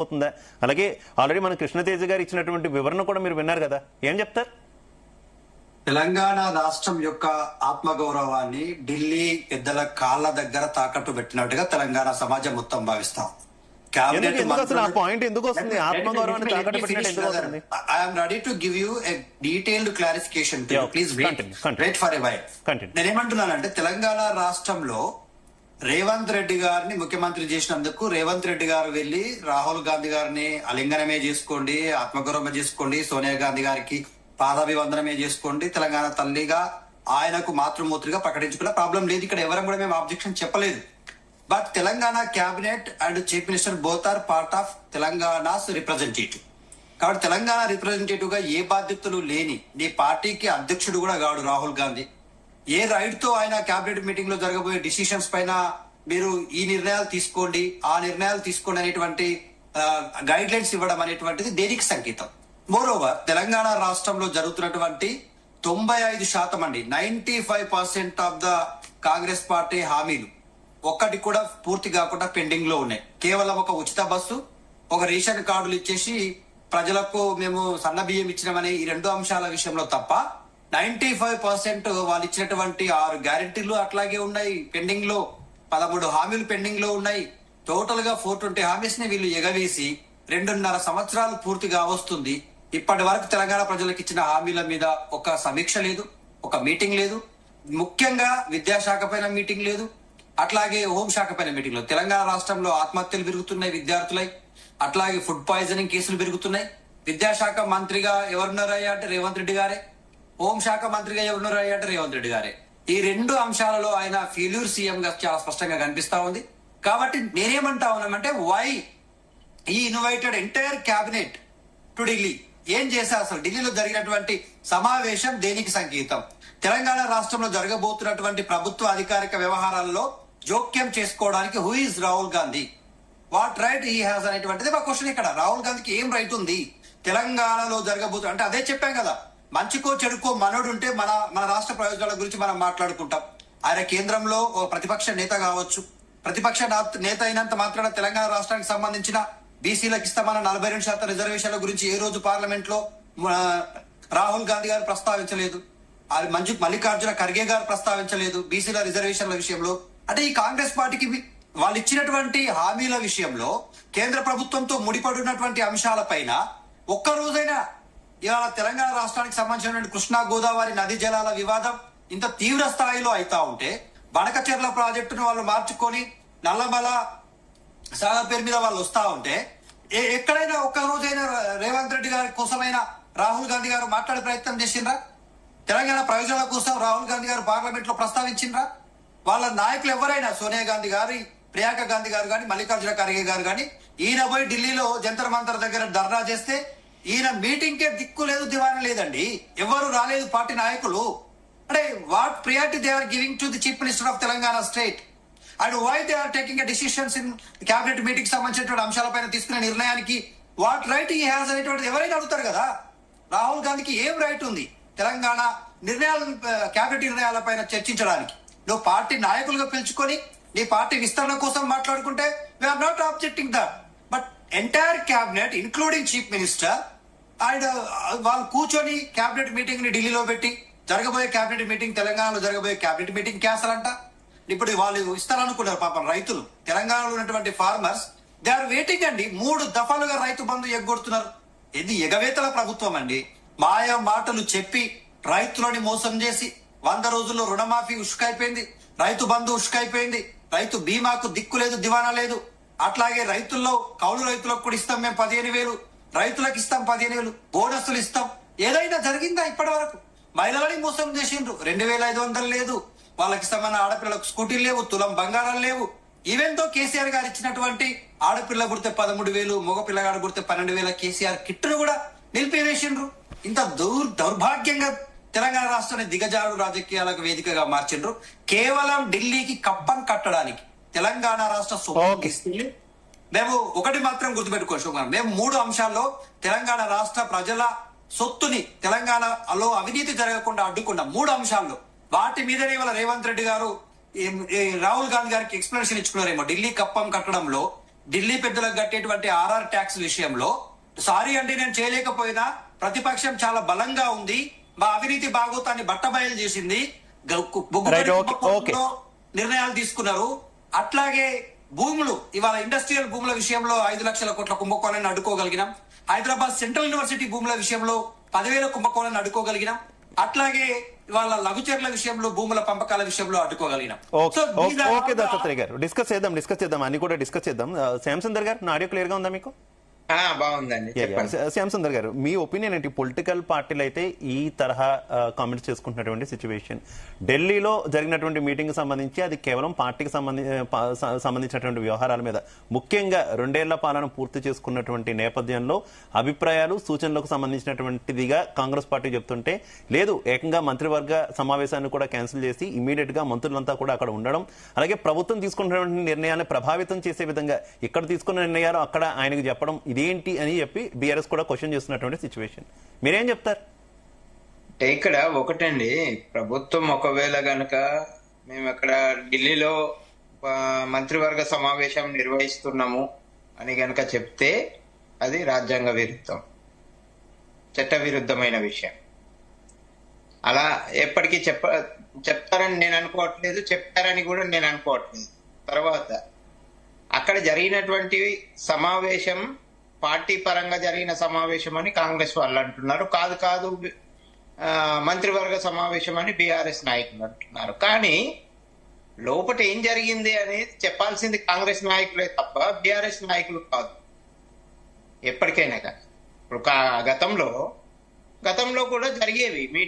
అవుతుందా? అలాగే ఆల్రెడీ మన కృష్ణతేజ గారు ఇచ్చినటువంటి వివరణ కూడా మీరు విన్నారు కదా, ఏం చెప్తారు? తెలంగాణ రాష్ట్రం యొక్క ఆత్మగౌరవాన్ని ఢిల్లీ పెద్దల కాళ్ళ దగ్గర తాకట్టు పెట్టినట్టుగా తెలంగాణ సమాజం మొత్తం భావిస్తాం. I'm ready to give you a detailed clarification. Please wait for a while. నేనేమంటున్నానంటే తెలంగాణ రాష్ట్రంలో రేవంత్ రెడ్డి గారిని ముఖ్యమంత్రి చేసినందుకు రేవంత్ రెడ్డి గారు వెళ్లి రాహుల్ గాంధీ గారిని అలింగనమే చేసుకోండి, ఆత్మగౌరవమే చేసుకోండి, సోనియా గాంధీ గారికి పాదాభివందనమే చేసుకోండి, తెలంగాణ తల్లిగా ఆయనకు మాతృమూర్తిగా ప్రకటించుకున్న ప్రాబ్లం లేదు. ఇక్కడ ఎవరం కూడా మేము ఆబ్జెక్షన్ చెప్పలేదు. But Telangana cabinet and chief minister both are part of Telangana's representative. కాబట్టి తెలంగాణ రిప్రజెంటేటివ్ గా ఏ బాధ్యతలు లేని నీ పార్టీకి అధ్యక్షుడు కూడా కాడు రాహుల్ గాంధీ. ఏ రైట్ తో ఆయన క్యాబినెట్ మీటింగ్ లో జరగబోయే డిసిషన్స్ పైన మీరు ఈ నిర్ణయాలు తీసుకోండి, ఆ నిర్ణయాలు తీసుకోండి అనేటువంటి గైడ్ లైన్స్ ఇవ్వడం అనేటువంటిది దేనికి సంకేతం? మోరోవర్ తెలంగాణ రాష్ట్రంలో జరుగుతున్నటువంటి 95% అండి, 95% ఆఫ్ ద కాంగ్రెస్ పార్టీ హామీలు ఒక్కటి కూడా పూర్తి కాకుండా పెండింగ్ లో ఉన్నాయి. కేవలం ఒక ఉచిత బస్సు, ఒక రేషన్ కార్డులు ఇచ్చేసి ప్రజలకు మేము సన్న బియ్యం ఇచ్చినామనే ఈ 2 అంశాల విషయంలో తప్ప 95% వాళ్ళు ఇచ్చినటువంటి 6 గ్యారెంటీలు అట్లాగే ఉన్నాయి. పెండింగ్ లో 13 హామీలు పెండింగ్ లో ఉన్నాయి. టోటల్ గా 420 హామీస్ ని వీళ్ళు ఎగవేసి 2.5 సంవత్సరాలు పూర్తిగా వస్తుంది. ఇప్పటి వరకు తెలంగాణ ప్రజలకు ఇచ్చిన హామీల మీద ఒక సమీక్ష లేదు, ఒక మీటింగ్ లేదు. ముఖ్యంగా విద్యాశాఖ పైన మీటింగ్ లేదు, అట్లాగే హోంశాఖ పైన మీటింగ్ లేదు. తెలంగాణ రాష్ట్రంలో ఆత్మహత్యలు పెరుగుతున్నాయి విద్యార్థులై, అట్లాగే ఫుడ్ పాయిజనింగ్ కేసులు పెరుగుతున్నాయి. విద్యాశాఖ మంత్రిగా ఎవరున్నారయ్యా అంటే రేవంత్ రెడ్డి గారే, హోంశాఖ మంత్రిగా ఎవరున్నారయ్యా అంటే రేవంత్ రెడ్డి గారే. ఈ 2 అంశాలలో ఆయన ఫెయిల్యూర్ సీఎం గా చాలా స్పష్టంగా కనిపిస్తా ఉంది. కాబట్టి నేనేమంటా ఉన్నామంటే వై ఈ invited entire cabinet to Delhi. ఏం చేశారు అసలు? ఢిల్లీలో జరిగినటువంటి సమావేశం దేనికి సంకేతం? తెలంగాణ రాష్ట్రంలో జరగబోతున్నటువంటి ప్రభుత్వ అధికారిక వ్యవహారాల్లో జోక్యం చేసుకోవడానికి who is Rahul Gandhi? What right he has అనేటువంటిది మా క్వశ్చన్. ఇక్కడ రాహుల్ గాంధీకి ఏం రైట్ ఉంది తెలంగాణలో జరగబోతు అంటే? అదే చెప్పాం కదా, మంచికో చెడుకో మనోడు ఉంటే మన రాష్ట్ర ప్రయోజనాల గురించి మనం మాట్లాడుకుంటాం. ఆయన కేంద్రంలో ఓ ప్రతిపక్ష నేత కావచ్చు, ప్రతిపక్ష నేత అయినంత మాత్రాన తెలంగాణ రాష్ట్రానికి సంబంధించిన బీసీలకు ఇస్తామన్న 42% రిజర్వేషన్ల గురించి ఏ రోజు పార్లమెంట్ లో రాహుల్ గాంధీ గారు ప్రస్తావించలేదు, మల్లికార్జున ఖర్గే గారు ప్రస్తావించలేదు బీసీల రిజర్వేషన్ల విషయంలో. అంటే ఈ కాంగ్రెస్ పార్టీకి వాళ్ళు ఇచ్చినటువంటి హామీల విషయంలో కేంద్ర ప్రభుత్వంతో ముడిపడినటువంటి అంశాల పైన ఒక్క రోజైనా ఇవాళ తెలంగాణ రాష్ట్రానికి సంబంధించినటువంటి కృష్ణా గోదావరి నది జలాల వివాదం ఇంత తీవ్ర స్థాయిలో అవుతా ఉంటే, బనకచెర్ల ప్రాజెక్టును వాళ్ళు మార్చుకొని నల్లమల సాగర్ పేరు మీద వాళ్ళు వస్తా ఉంటే ఎక్కడైనా ఒక్క రోజైనా రేవంత్ రెడ్డి గారి కోసమైనా రాహుల్ గాంధీ గారు మాట్లాడే ప్రయత్నం చేసిండ్రా? తెలంగాణ ప్రయోజనాల కోసం రాహుల్ గాంధీ గారు పార్లమెంట్ లో ప్రస్తావించిండ్రా? వాళ్ళ నాయకులు ఎవరైనా సోనియా గాంధీ గారు, ప్రియాంక గాంధీ గారు కానీ, మల్లికార్జున ఖర్గే గారు కానీ, ఈయన పోయి ఢిల్లీలో జంతర్ మంతర్ దగ్గర ధర్నా చేస్తే ఈయన మీటింగ్ కే దిక్కు లేదు, దివాణం లేదండి. ఎవరు రాలేదు పార్టీ నాయకులు. అంటే what priority they are giving to the chief minister of Telangana state and why they are taking decisions in cabinet meeting సంబంధించినటువంటి అంశాలపైన తీసుకునే నిర్ణయానికి వాట్ రైట్ హీ హ్యాస్ అనేటువంటిది ఎవరైనా అడుగుతారు కదా. రాహుల్ గాంధీకి ఏం రైట్ ఉంది తెలంగాణ నిర్ణయాలు, క్యాబినెట్ నిర్ణయాలపైన చర్చించడానికి? నువ్వు పార్టీ నాయకులుగా పిలుచుకొని నీ పార్టీ విస్తరణ కోసం మాట్లాడుకుంటే we're not objecting that. But entire cabinet including chief minister and వాళ్ళు కూర్చొని క్యాబినెట్ మీటింగ్ ని ఢిల్లీలో పెట్టి జరగబోయే క్యాబినెట్ మీటింగ్, తెలంగాణలో జరగబోయే క్యాబినెట్ మీటింగ్ క్యాన్సల్ అంట. ఇప్పుడు వాళ్ళు ఇస్తారనుకున్నారు పాపం రైతులు, తెలంగాణలో ఉన్నటువంటి ఫార్మర్స్ దే ఆర్ వెయిటింగ్ అండి. 3 దఫాలుగా రైతు బంధు ఎగ్గొడుతున్నారు. ఇది ఎగవేతల ప్రభుత్వం అండి. మాయ మాటలు చెప్పి రైతులని మోసం చేసి 100 రోజుల్లో రుణమాఫీ ఉష్కైపోయింది, రైతు బంధు ఉష్కైపోయింది, రైతు బీమాకు దిక్కు లేదు, దివానా లేదు. అట్లాగే రైతుల్లో కౌలు రైతులకు కూడా ఇస్తాం మేము 15,000, రైతులకు ఇస్తాం 15,000, బోనస్సులు ఇస్తాం. ఏదైనా జరిగిందా ఇప్పటి వరకు? మహిళలని మోసం చేసిండ్రు, 2,500 లేదు, వాళ్ళకి ఇస్తామన్న ఆడపిల్లలకు స్కూటీలు లేవు, తులం బంగారాలు లేవు. ఈవెన్ తో కేసీఆర్ గారు ఇచ్చినటువంటి ఆడపిల్ల గుడితే 13,000, మగ పిల్లగాడు గుడితే 12,000 కేసీఆర్ కిట్టును కూడా నిలిపివేసిండ్రు. ఇంత దౌర్భాగ్యంగా తెలంగాణ రాష్ట్రాన్ని దిగజారు రాజకీయాలకు వేదికగా మార్చిండ్రు. కేవలం ఢిల్లీకి కప్పం కట్టడానికి తెలంగాణ రాష్ట్ర మేము ఒకటి మాత్రం గుర్తుపెట్టుకోవచ్చు, మేము 3 అంశాల్లో తెలంగాణ రాష్ట్ర ప్రజల సొత్తుని తెలంగాణలో అవినీతి జరగకుండా అడ్డుకున్న 3 అంశాల్లో వాటి మీదనే ఇవాళ రేవంత్ రెడ్డి గారు రాహుల్ గాంధీ గారికి ఎక్స్ప్లెనేషన్ ఇచ్చుకున్నారేమో. ఢిల్లీ కప్పం కట్టడంలో ఢిల్లీ పెద్దలకు కట్టేటువంటి RR ట్యాక్స్ విషయంలో సారీ అంటే నేను చేయలేకపోయినా ప్రతిపక్షం చాలా బలంగా ఉంది, మా అవినీతి భాగోతాన్ని బట్టబయలు చేసింది, బొగ్గు Right, గని okay, కుంభకోణంలో నిర్ణయాలు తీసుకున్నారు. అట్లాగే భూములు, ఇవాళ ఇండస్ట్రియల్ భూముల విషయంలో 5 లక్షల కోట్ల కుంభకోణాన్ని అడ్డుకోగలిగినాం. హైదరాబాద్ సెంట్రల్ యూనివర్సిటీ భూముల విషయంలో 10,000 కుంభకోణాన్ని అడ్డుకోగలిగినాం. అట్లాగే ఇవాళ లఘుచర్ల విషయంలో భూముల పంపకాల విషయంలో అడ్డుకోగలిగినాం. ఓకే దత్తాత్రేయ గారు, డిస్కస్ చేద్దాం అన్ని కూడా డిస్కస్ చేద్దాం. శ్యామ్ సుందర్ గారు, నా ఆడియో క్లియర్ గా ఉందా మీకు? బాగుందండి. శ్యామ్ సుందర్ గారు, మీ ఒపీనియన్ ఏంటి? పొలిటికల్ పార్టీలు అయితే ఈ తరహా కామెంట్స్ చేసుకుంటున్నటువంటి సిచ్యువేషన్, ఢిల్లీలో జరిగినటువంటి మీటింగ్ సంబంధించి అది కేవలం పార్టీకి సంబంధించినటువంటి వ్యవహారాల మీద, ముఖ్యంగా 2 ఏళ్ల పాలన పూర్తి చేసుకున్నటువంటి నేపథ్యంలో అభిప్రాయాలు సూచనలకు సంబంధించినటువంటిదిగా కాంగ్రెస్ పార్టీ చెప్తుంటే, లేదు ఏకంగా మంత్రివర్గ సమావేశాన్ని కూడా క్యాన్సిల్ చేసి ఇమీడియట్ గా మంత్రులంతా కూడా అక్కడ ఉండడం, అలాగే ప్రభుత్వం తీసుకున్నటువంటి నిర్ణయాన్ని ప్రభావితం చేసే విధంగా ఇక్కడ తీసుకున్న నిర్ణయాలు అక్కడ ఆయనకు చెప్పడం, ఇదేంటి అని చెప్పి బీఆర్ఎస్ కూడా క్వశ్చన్ చేస్తున్నటువంటి సిచ్యువేషన్, మీరేం చెప్తారు? ఇక్కడ ఒకటండి, ప్రభుత్వం ఒకవేళ గనక మేము అక్కడ ఢిల్లీలో మంత్రివర్గ సమావేశం నిర్వహిస్తున్నాము అని గనక చెప్తే అది రాజ్యాంగ విరుద్ధం, చట్ట విరుద్ధమైన విషయం. అలా ఎప్పటికీ చెప్తారని నేను అనుకోవట్లేదు, చెప్పారని కూడా నేను అనుకోవట్లేదు. తర్వాత అక్కడ జరిగినటువంటి సమావేశం పార్టీ పరంగా జరిగిన సమావేశం అని కాంగ్రెస్ వాళ్ళు అంటున్నారు, కాదు మంత్రివర్గ సమావేశం అని బీఆర్ఎస్ నాయకులు అంటున్నారు. కానీ లోపల ఏం జరిగింది అనేది చెప్పాల్సింది కాంగ్రెస్ నాయకులే తప్ప బీఆర్ఎస్ నాయకులు కాదు. ఎప్పటికైనా కానీ ఇప్పుడు గతంలో కూడా జరిగేవి మీటింగ్.